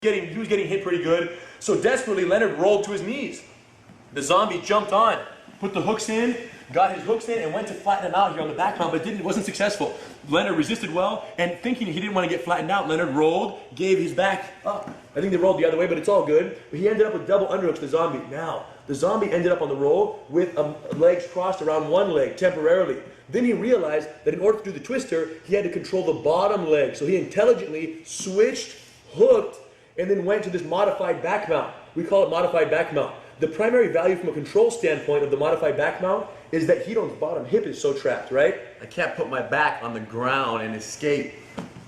He was getting hit pretty good. So desperately, Leonard rolled to his knees. The zombie jumped on, put the hooks in, got his hooks in, and went to flatten him out here on the back mount, but wasn't successful. Leonard resisted well, and thinking he didn't want to get flattened out, Leonard rolled, gave his back up. I think they rolled the other way, but it's all good. But he ended up with double underhooks, the zombie. Now, the zombie ended up on the roll with legs crossed around one leg temporarily. Then he realized that in order to do the twister, he had to control the bottom leg. So he intelligently switched, hooked, and then went to this modified back mount. We call it modified back mount. The primary value from a control standpoint of the modified back mount is that Hedon's bottom hip is so trapped, right? I can't put my back on the ground and escape.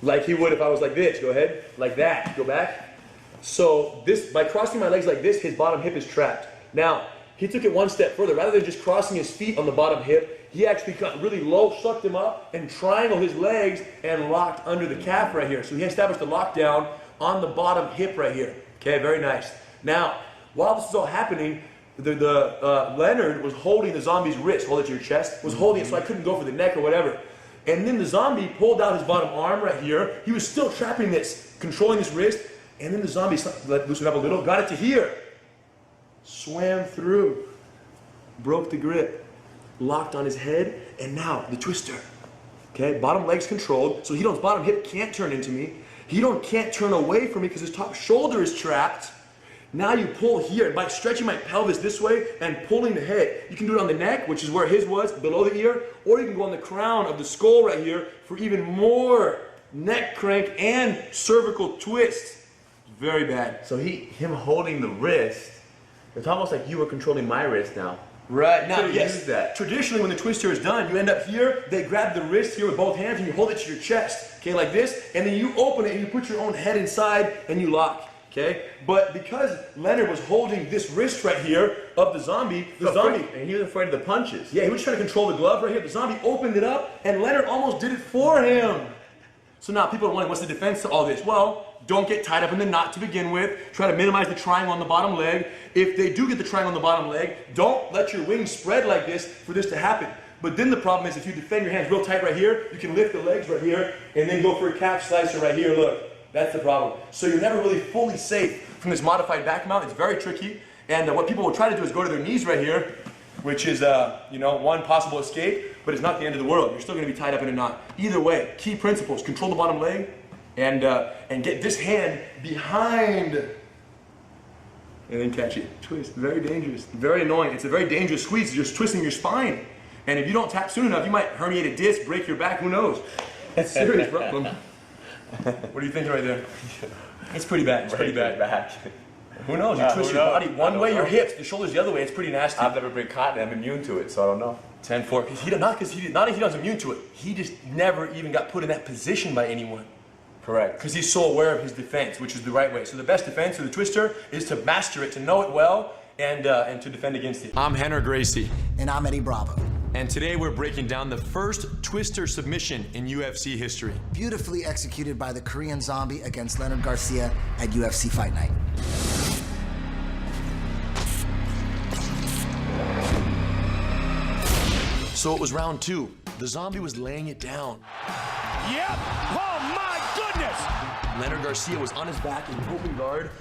Like he would if I was like this. Go ahead. Like that. Go back. So this, by crossing my legs like this, his bottom hip is trapped. Now, he took it one step further. Rather than just crossing his feet on the bottom hip, he actually got really low, sucked him up, and triangled his legs and locked under the calf right here. So he established a lockdown on the bottom hip right here. Okay, very nice. Now, while this is all happening, Leonard was holding the zombie's wrist, hold it to your chest, was holding it so I couldn't go for the neck or whatever. And then the zombie pulled out his bottom arm right here. He was still trapping this, controlling his wrist, and then the zombie loosened up a little, got it to here, swam through, broke the grip, locked on his head, and now the twister. Okay, bottom leg's controlled, so Hedon's bottom hip can't turn into me. Hedon can't turn away from me because his top shoulder is trapped. Now you pull here, by stretching my pelvis this way and pulling the head. You can do it on the neck, which is where his was, below the ear, or you can go on the crown of the skull right here for even more neck crank and cervical twist. Very bad. So him holding the wrist, it's almost like you were controlling my wrist now. Right, now Could've yes, used that. Traditionally when the twister is done, you end up here, they grab the wrist here with both hands and you hold it to your chest, okay, like this, and then you open it and you put your own head inside and you lock. Okay, but because Leonard was holding this wrist right here of the zombie, And he was afraid of the punches. yeah, he was trying to control the glove right here. The zombie opened it up, and Leonard almost did it for him. So now people are wondering, what's the defense to all this? Well, don't get tied up in the knot to begin with. Try to minimize the triangle on the bottom leg. If they do get the triangle on the bottom leg, don't let your wings spread like this for this to happen. But then the problem is if you defend your hands real tight right here, you can lift the legs right here, and then go for a calf slicer right here, look. That's the problem. So you're never really fully safe from this modified back mount. It's very tricky. And what people will try to do is go to their knees right here, which is, one possible escape, but it's not the end of the world. You're still going to be tied up in a knot. Either way, key principles: control the bottom leg, and get this hand behind, and then catch it. Twist. Very dangerous. Very annoying. It's a very dangerous squeeze. You're just twisting your spine. And if you don't tap soon enough, you might herniate a disc, break your back. Who knows? That's a serious problem. What are you thinking right there? It's pretty bad. It's pretty bad. Back. Who knows? You twist your body one way, your hips, the shoulders the other way. It's pretty nasty. I've never been caught and I'm immune to it, so I don't know. 10-4. Not that he doesn't immune to it. He just never even got put in that position by anyone. Correct. Because he's so aware of his defense, which is the right way. So the best defense of the twister is to master it, to know it well, and to defend against it. I'm Henry Gracie. And I'm Eddie Bravo. And today we're breaking down the first twister submission in UFC history. Beautifully executed by the Korean Zombie against Leonard Garcia at UFC Fight Night. So it was round 2. The zombie was laying it down. Yep. Oh my goodness. Leonard Garcia was on his back in open guard.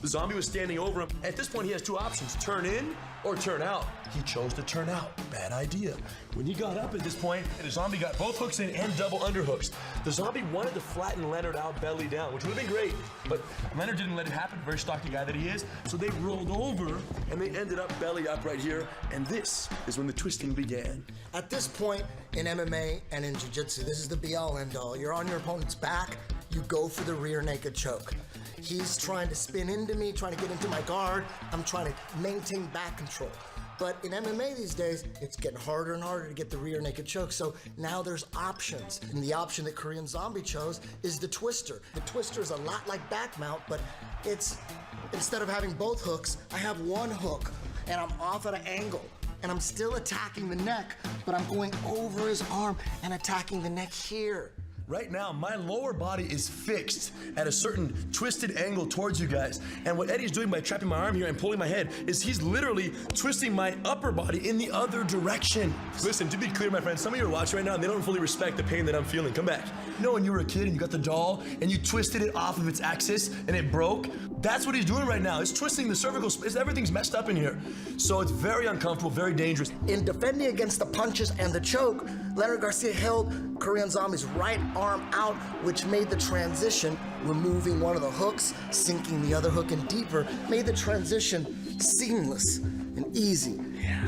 The zombie was standing over him. At this point, he has two options: turn in or turn out. He chose to turn out. Bad idea. When he got up at this point, the zombie got both hooks in and double underhooks. The zombie wanted to flatten Leonard out belly down, which would have been great, but Leonard didn't let it happen, very stocky guy that he is. So they rolled over and they ended up belly up right here. And this is when the twisting began. At this point in MMA and in Jiu-Jitsu, this is the be-all end-all. You're on your opponent's back, you go for the rear naked choke. He's trying to spin into me, trying to get into my guard. I'm trying to maintain back control. But in MMA these days, it's getting harder and harder to get the rear naked choke. So now there's options. And the option that Korean Zombie chose is the twister. The twister is a lot like back mount, but it's, instead of having both hooks, I have one hook and I'm off at an angle. And I'm still attacking the neck, but I'm going over his arm and attacking the neck here. right now, my lower body is fixed at a certain twisted angle towards you guys. And what Eddie's doing by trapping my arm here and pulling my head is he's literally twisting my upper body in the other direction. Listen, to be clear, my friends, some of you are watching right now and they don't fully respect the pain that I'm feeling. Come back. You know when you were a kid and you got the doll and you twisted it off of its axis and it broke? That's what he's doing right now. He's twisting the cervical space. Everything's messed up in here. So it's very uncomfortable, very dangerous. In defending against the punches and the choke, Leonard Garcia held Korean Zombie's right arm out, which made the transition, removing one of the hooks, sinking the other hook in deeper, made the transition seamless and easy.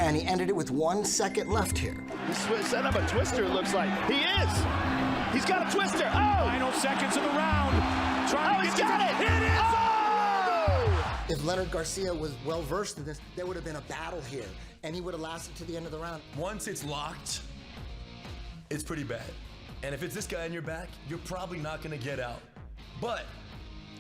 And he ended it with 1 second left here. He set up a twister, it looks like. He is! He's got a twister! Oh! Final seconds of the round. He's got it! It is! Oh! If Leonard Garcia was well versed in this, there would have been a battle here, and he would have lasted to the end of the round. Once it's locked, it's pretty bad. And if it's this guy in your back, you're probably not gonna get out. But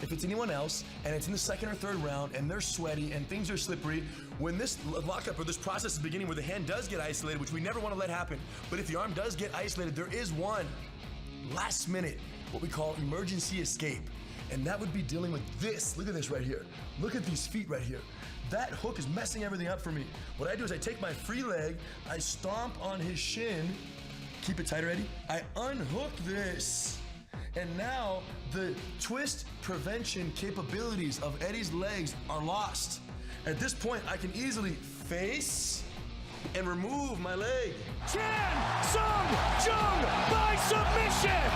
if it's anyone else, and it's in the second or third round, and they're sweaty, and things are slippery, when this lockup or this process is beginning where the hand does get isolated, which we never wanna let happen, but if the arm does get isolated, there is one last minute, what we call emergency escape. And that would be dealing with this. Look at this right here. Look at these feet right here. That hook is messing everything up for me. What I do is I take my free leg, I stomp on his shin, keep it tighter, Eddie. I unhook this. And now the twist prevention capabilities of Eddie's legs are lost. At this point, I can easily face and remove my leg. Chan Sung Jung by submission!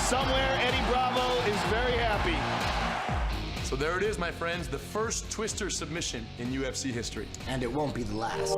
Somewhere Eddie Bravo is very happy. So there it is, my friends, the first twister submission in UFC history. And it won't be the last.